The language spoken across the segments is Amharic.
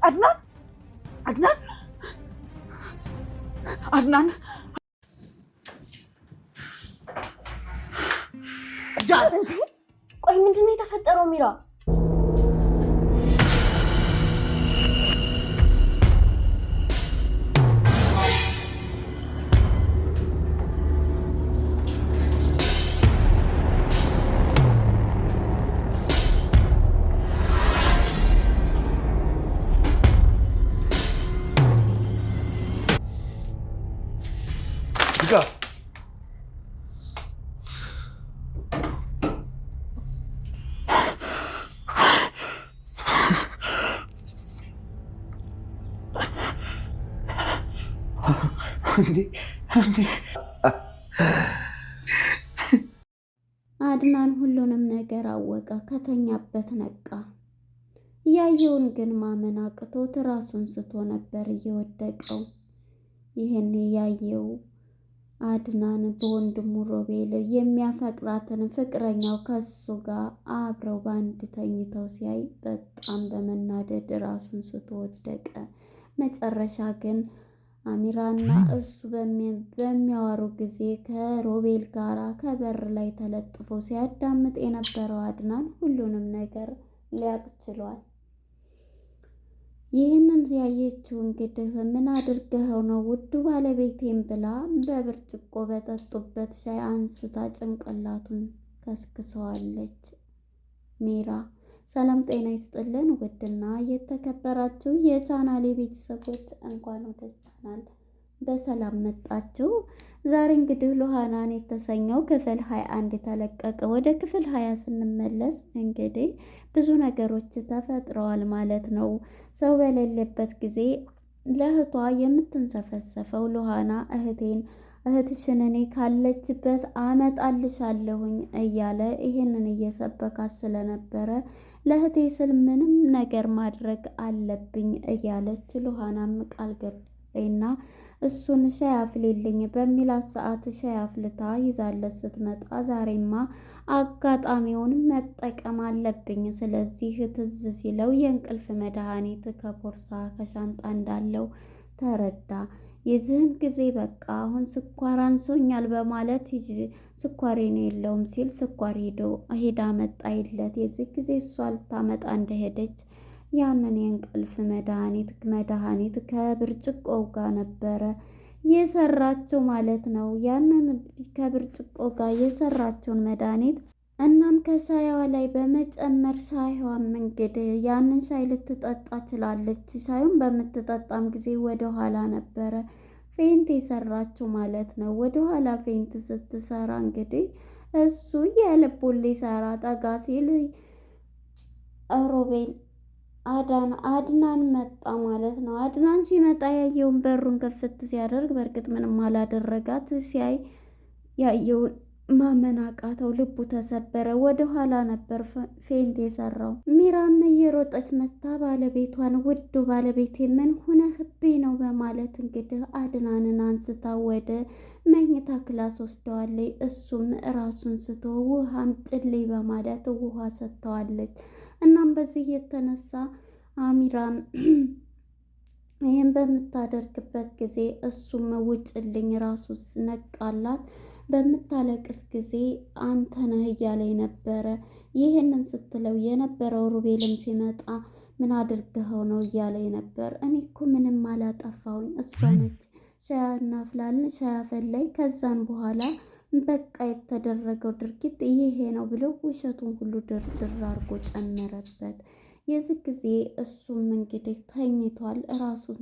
አድናን አድናን አድናን ጃት ቆይ ምንድን ነው የተፈጠረው ሚራ? አድናን ሁሉንም ነገር አወቀ። ከተኛበት ነቃ። ያየውን ግን ማመን አቅቶት ራሱን ስቶ ነበር እየወደቀው። ይህን ያየው አድናን በወንድሙ ሮቤል የሚያፈቅራትን ፍቅረኛው ከሱ ጋር አብረው በአንድ ተኝተው ሲያይ በጣም በመናደድ ራሱን ስቶ ወደቀ። መጨረሻ ግን አሚራና እሱ በሚያወሩ ጊዜ ከሮቤል ጋራ ከበር ላይ ተለጥፎ ሲያዳምጥ የነበረው አድናን ሁሉንም ነገር ሊያውቅ ችሏል። ይህንን ያየችው እንግዲህ ምን አድርገኸው ነው ውዱ ባለቤቴም ብላ በብርጭቆ በጠጡበት ሻይ አንስታ ጭንቅላቱን ከስክሰዋለች። ሜራ ሰላም ጤና ይስጥልን። ውድና የተከበራችሁ የቻናሌ ቤተሰቦች እንኳን ወደ ቻናል በሰላም መጣችሁ። ዛሬ እንግዲህ ሉሃናን የተሰኘው ክፍል 21 ተለቀቀ። ወደ ክፍል 20 ስንመለስ እንግዲህ ብዙ ነገሮች ተፈጥረዋል ማለት ነው። ሰው በሌለበት ጊዜ ለእህቷ የምትንሰፈሰፈው ሉሃና እህትሽን እኔ ካለችበት አመጣልሻለሁኝ እያለ ይሄንን እየሰበካት ስለነበረ ለእህቴ ስል ምንም ነገር ማድረግ አለብኝ እያለች ሉሃናም ቃል ገባችና እሱን ሻይ አፍሊልኝ በሚላት ሰዓት ሻይ አፍልታ ይዛለት ስትመጣ ዛሬማ አጋጣሚውን መጠቀም አለብኝ፣ ስለዚህ ትዝ ሲለው የእንቅልፍ መድኃኒት ከቦርሳ ከሻንጣ እንዳለው ተረዳ። የዚህም ጊዜ በቃ አሁን ስኳር አንሶኛል በማለት ስኳሬን የለውም ሲል ስኳር ሄዳ መጣይለት። የዚህ ጊዜ እሷ ልታመጣ እንደሄደች ያንን የእንቅልፍ መድኃኒት ከብርጭቆው ጋር ነበረ የሰራችው ማለት ነው። ያንን ከብርጭቆ ጋር የሰራችውን መድኃኒት እናም ከሻይዋ ላይ በመጨመር ሻይዋም እንግዲህ ያንን ሻይ ልትጠጣ ችላለች። ሻዩን በምትጠጣም ጊዜ ወደኋላ ነበረ ፌንት የሰራችው ማለት ነው። ወደኋላ ፌንት ስትሰራ እንግዲህ እሱ የልቡን ሊሰራ ጠጋ ሲል ሮቤል አድናን መጣ ማለት ነው። አድናን ሲመጣ ያየውን በሩን ከፍት ሲያደርግ በእርግጥ ምንም አላደረጋት። ሲያይ ያየውን ማመን አቃተው። ልቡ ተሰበረ። ወደ ኋላ ነበር ፌንት የሰራው። ሚራም እየሮጠች መታ ባለቤቷን ውዱ ባለቤቴ ምን ሆነህብኝ ነው በማለት እንግዲህ አድናንን አንስታ ወደ መኝታ ክላስ ወስደዋለች። እሱም ራሱን ስቶ ውሃ አምጪልኝ በማለት ውሃ ሰጥተዋለች። እናም በዚህ የተነሳ አሚራም ይህን በምታደርግበት ጊዜ እሱም ውጭልኝ ራሱ ነቃላት። በምታለቅስ ጊዜ አንተ ነህ እያለኝ ነበረ። ይህንን ስትለው የነበረው ሩቤልም ሲመጣ ምን አድርገኸው ነው እያለኝ ነበር። እኔ እኮ ምንም አላጠፋውኝ፣ እሷ ነች ሻይ እናፍላለን ሻይ አፈላይ። ከዛን በኋላ በቃ የተደረገው ድርጊት ይሄ ነው ብሎ ውሸቱን ሁሉ ድርድር አድርጎ ጨመረበት። የዚህ ጊዜ እሱም እንግዲህ ተኝቷል ራሱን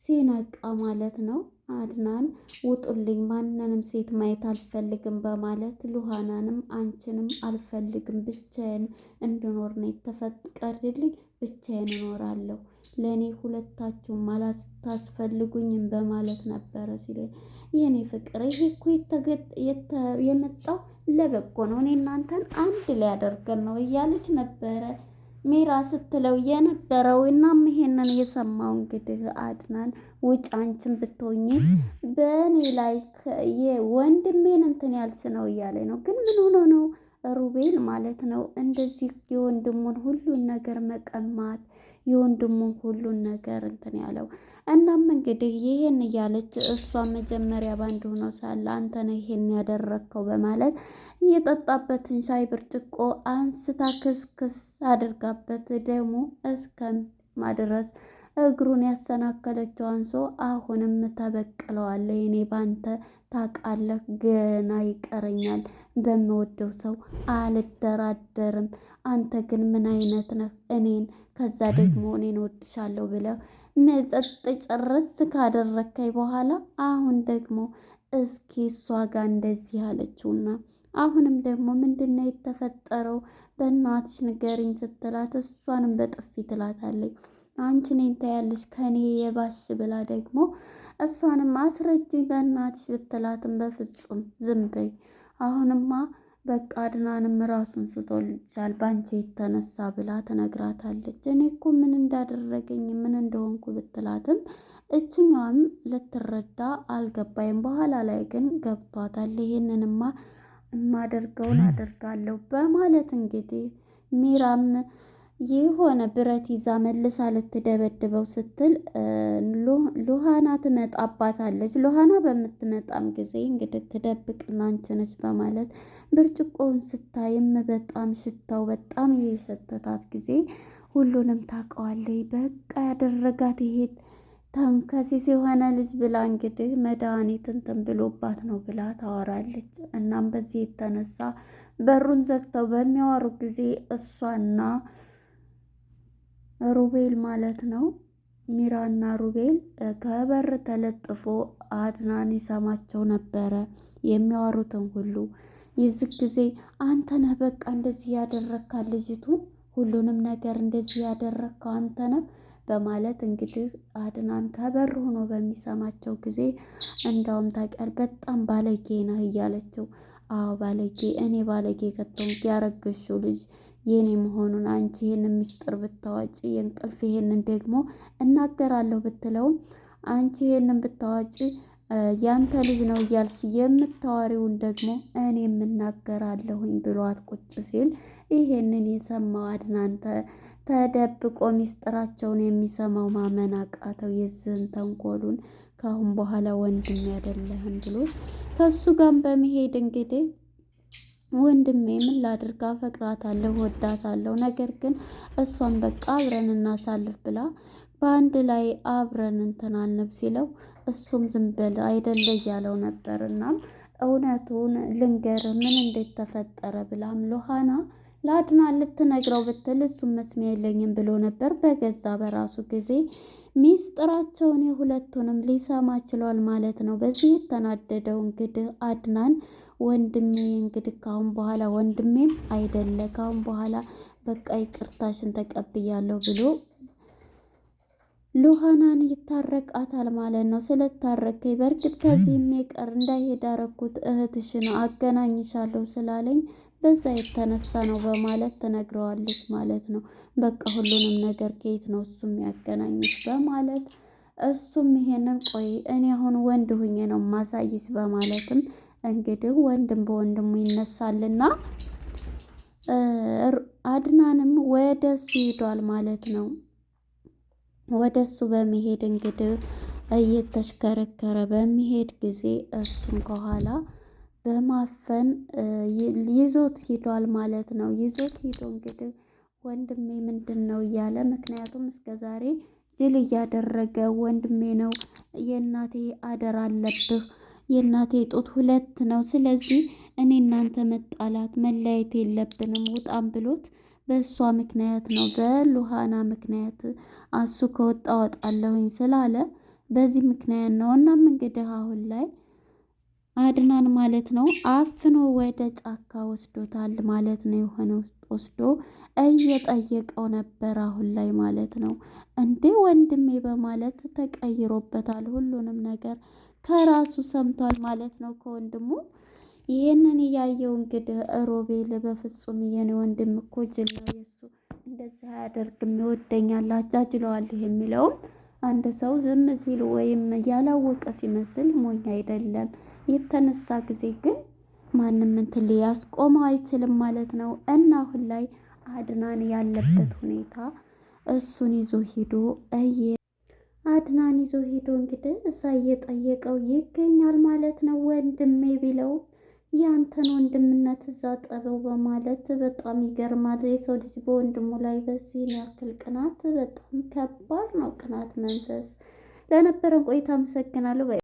ሲነቃ ማለት ነው። አድናን ውጡልኝ፣ ማንንም ሴት ማየት አልፈልግም በማለት ሉሃናንም አንቺንም አልፈልግም፣ ብቻዬን እንድኖር ነው የተፈቀደልኝ፣ ብቻዬን እኖራለሁ፣ ለእኔ ሁለታችሁም አላስታስፈልጉኝም በማለት ነበረ ሲል የኔ ፍቅር ይሄ እኮ የመጣው ለበጎ ነው፣ እኔ እናንተን አንድ ሊያደርገን ነው እያለች ነበረ ሜራ ስትለው የነበረው። እናም ይሄንን የሰማው እንግዲህ አድናን ውጭ አንቺን ብትሆኚ በእኔ ላይ ወንድሜን እንትን ያልሽ ነው እያለ ነው። ግን ምን ሆኖ ነው ሩቤል ማለት ነው እንደዚህ የወንድሙን ሁሉን ነገር መቀማት የወንድሙን ሁሉን ነገር እንትን ያለው። እናም እንግዲህ ይሄን እያለች እሷ መጀመሪያ ባንድ ሆኖ ሳለ አንተ ነህ ይሄን ያደረግከው በማለት የጠጣበትን ሻይ ብርጭቆ አንስታ ክስክስ አድርጋበት ደሙ እስከ ማድረስ እግሩን ያሰናከለችው አንሶ አሁንም ተበቅለዋለሁ። እኔ ባንተ ታውቃለህ፣ ገና ይቀረኛል። በምወደው ሰው አልደራደርም። አንተ ግን ምን አይነት ነህ? እኔን ከዛ ደግሞ እኔን ወድሻለሁ ብለህ መጠጥ ጨርስ ካደረከኝ በኋላ አሁን ደግሞ እስኪ እሷ ጋር እንደዚህ አለችውና አሁንም ደግሞ ምንድነው የተፈጠረው? በእናትሽ ንገሪኝ ስትላት እሷንም በጥፊ ትላታለች። አንቺ እኔን ታያለሽ ከኔ የባሽ ብላ ደግሞ እሷንም አስረጅኝ በእናትሽ ብትላትም በፍጹም ዝም በይ፣ አሁንማ በቃ አድናንም ራሱን ስቶልቻል ባንቺ የተነሳ ብላ ትነግራታለች። እኔ እኮ ምን እንዳደረገኝ ምን እንደሆንኩ ብትላትም እችኛዋም ልትረዳ አልገባይም። በኋላ ላይ ግን ገብቷታል። ይሄንንማ የማደርገውን አደርጋለሁ በማለት እንግዲህ ሚራም የሆነ ብረት ይዛ መልሳ ልትደበድበው ስትል ሉሃና ትመጣባታለች። ሉሃና በምትመጣም ጊዜ እንግዲህ ትደብቅና አንቺ ነች በማለት ብርጭቆውን ስታይም በጣም ሽታው በጣም የሸተታት ጊዜ ሁሉንም ታውቀዋለች። በቃ ያደረጋት ይሄ ተንከሲስ የሆነ ልጅ ብላ እንግዲህ መድኃኒት እንትን ብሎባት ነው ብላ ታወራለች። እናም በዚህ የተነሳ በሩን ዘግተው በሚያወሩ ጊዜ እሷና ሩቤል ማለት ነው ሚራና ሩቤል ከበር ተለጥፎ አድናን ይሰማቸው ነበረ የሚያወሩትን ሁሉ። የዚህ ጊዜ አንተ ነህ በቃ እንደዚህ ያደረግካት ልጅቱን ሁሉንም ነገር እንደዚህ ያደረግከው አንተ ነህ በማለት እንግዲህ አድናን ከበር ሆኖ በሚሰማቸው ጊዜ እንዳውም ታውቂያለሽ በጣም ባለጌ ነህ እያለችው። አዎ ባለጌ፣ እኔ ባለጌ ከቶንክ ያረገሽው ልጅ የኔ መሆኑን አንቺ ይሄንን ምስጢር ብታዋጪ የእንቅልፍ ይሄንን ደግሞ እናገራለሁ ብትለውም አንቺ ይሄንን ብታዋጪ ያንተ ልጅ ነው እያልሽ የምታዋሪውን ደግሞ እኔ የምናገራለሁኝ ብሏት ቁጭ ሲል ይሄንን የሰማው አድናን ተደብቆ ምስጢራቸውን የሚሰማው ማመን አቃተው። የዝን ተንኮሉን ካሁን በኋላ ወንድም ያደለህም ብሎ ከሱ ጋር በመሄድ እንግዲህ ወንድሜ ምን ላድርግ አፈቅራታለሁ ወዳታለሁ፣ ነገር ግን እሷን በቃ አብረን እናሳልፍ ብላ በአንድ ላይ አብረን እንትን አንብ ሲለው እሱም ዝም በል አይደለ እያለው ነበር። እናም እውነቱን ልንገር ምን እንዴት ተፈጠረ ብላም ሉሃና ለአድናን ልትነግረው ብትል እሱም መስሚያ የለኝም ብሎ ነበር። በገዛ በራሱ ጊዜ ሚስጥራቸውን የሁለቱንም ሊሰማ ችሏል ማለት ነው። በዚህ የተናደደው እንግዲህ አድናን ወንድሜ እንግዲህ ካሁን በኋላ ወንድሜም አይደለ ካሁን በኋላ በቃ ይቅርታሽን ተቀብያለሁ ብሎ ሉሃናን ይታረቃታል ማለት ነው። ስለታረከኝ በእርግጥ ከዚህ የሚቀር እንዳይሄድ አረኩት እህትሽን አገናኝሻለሁ ስላለኝ በዛ የተነሳ ነው በማለት ትነግረዋለች ማለት ነው። በቃ ሁሉንም ነገር ከየት ነው እሱም ያገናኝሽ በማለት እሱም ይሄንን ቆይ እኔ አሁን ወንድ ሁኜ ነው ማሳይሽ በማለትም እንግዲህ ወንድም በወንድሙ ይነሳልና አድናንም ወደሱ ሄዷል ማለት ነው። ወደሱ በመሄድ እንግዲህ እየተሽከረከረ በሚሄድ ጊዜ እሱም ከኋላ በማፈን ይዞት ሂዷል ማለት ነው። ይዞት ሂዶ እንግዲህ ወንድሜ ምንድን ነው እያለ ምክንያቱም እስከዛሬ ጅል እያደረገ ወንድሜ ነው የእናቴ አደራ አለብህ የእናቴ ጡት ሁለት ነው፣ ስለዚህ እኔ እናንተ መጣላት መለያየት የለብንም ውጣም ብሎት በእሷ ምክንያት ነው በሉሃና ምክንያት እሱ ከወጣ ወጣለሁኝ ስላለ በዚህ ምክንያት ነው። እናም እንግዲህ አሁን ላይ አድናን ማለት ነው አፍኖ ወደ ጫካ ወስዶታል ማለት ነው። የሆነ ውስጥ ወስዶ እየጠየቀው ነበር አሁን ላይ ማለት ነው። እንዴ ወንድሜ በማለት ተቀይሮበታል። ሁሉንም ነገር ከራሱ ሰምቷል ማለት ነው ከወንድሙ። ይሄንን እያየው እንግዲህ ሮቤል በፍጹም የኔ ወንድም እኮ ጅል ነው፣ የሱ እንደዚህ አያደርግም፣ ይወደኛል፣ አጃጅለዋለሁ የሚለውም አንድ ሰው ዝም ሲል ወይም ያላወቀ ሲመስል ሞኝ አይደለም። የተነሳ ጊዜ ግን ማንም እንትን ሊያስቆመው አይችልም ማለት ነው። እና አሁን ላይ አድናን ያለበት ሁኔታ እሱን ይዞ ሄዶ አድናን ይዞ ሄዶ እንግዲህ እዛ እየጠየቀው ይገኛል ማለት ነው። ወንድሜ ቢለው ያንተን ወንድምነት እዛ ጠበው በማለት በጣም ይገርማል። የሰው ልጅ በወንድሙ ላይ በዚህን ያክል ቅናት በጣም ከባድ ነው። ቅናት መንፈስ። ለነበረን ቆይታ አመሰግናለሁ።